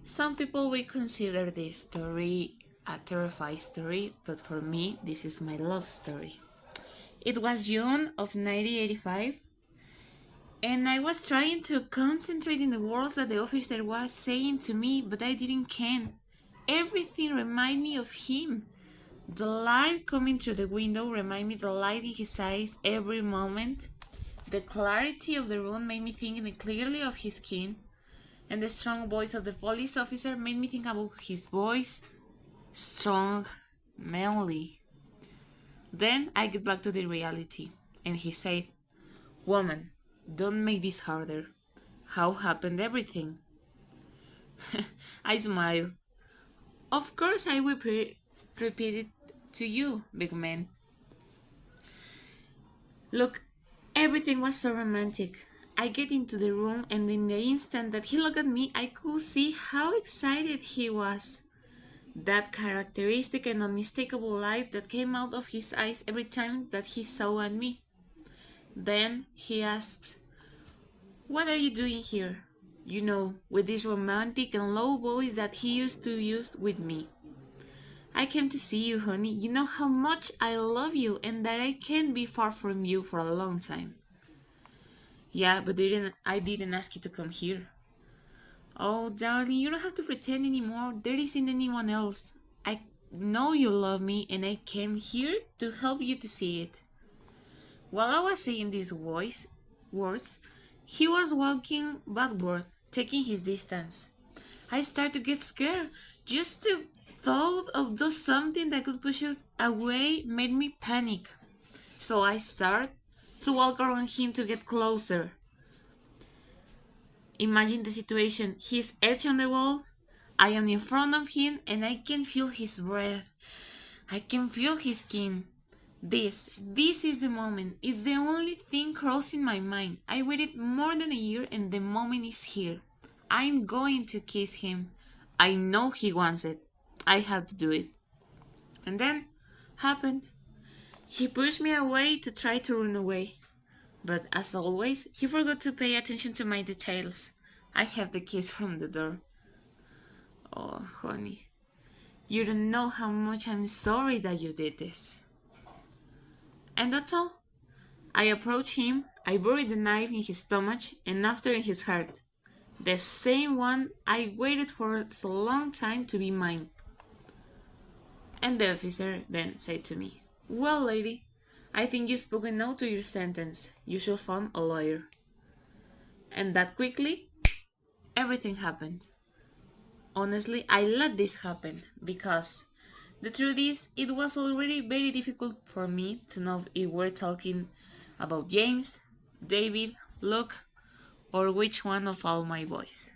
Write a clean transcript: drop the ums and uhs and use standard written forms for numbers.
Some people will consider this story a terrifying story, but for me, this is my love story. It was June of 1985, and I was trying to concentrate in the words that the officer was saying to me, but I didn't can. Everything reminded me of him. The light coming through the window reminded me the light in his eyes every moment. The clarity of the room made me think clearly of his skin, and the strong voice of the police officer made me think about his voice, strong, manly. Then I get back to the reality, and he said, "Woman, don't make this harder. How happened everything?" I smiled. "Of course I will repeat it to you, big man. Look, everything was so romantic. I get into the room, and in the instant that he looked at me, I could see how excited he was. That characteristic and unmistakable light that came out of his eyes every time that he saw at me. Then he asks, "What are you doing here?" You know, with this romantic and low voice that he used to use with me. "I came to see you, honey. You know how much I love you and that I can't be far from you for a long time." "Yeah, but I didn't ask you to come here." "Oh, darling, you don't have to pretend anymore. There isn't anyone else. I know you love me, and I came here to help you to see it." While I was saying these words, he was walking backward, taking his distance. I started to get scared. Just the thought of doing something that could push us away made me panic. So I started to walk around him to get closer. Imagine the situation. He's edged on the wall. I am in front of him, and I can feel his breath. I can feel his skin. This is the moment. It's the only thing crossing my mind. I waited more than a year, and the moment is here. I'm going to kiss him. I know he wants it. I have to do it. And then happened. He pushed me away to try to run away. But as always, he forgot to pay attention to my details. I have the keys from the door. Oh, honey, you don't know how much I'm sorry that you did this. And that's all. I approached him, I buried the knife in his stomach and after in his heart. The same one I waited for so long time to be mine. And the officer then said to me, "Well, lady, I think you've spoken no to your sentence. You should find a lawyer." And that quickly, everything happened. Honestly, I let this happen because the truth is, it was already very difficult for me to know if we're talking about James, David, Luke, or which one of all my boys.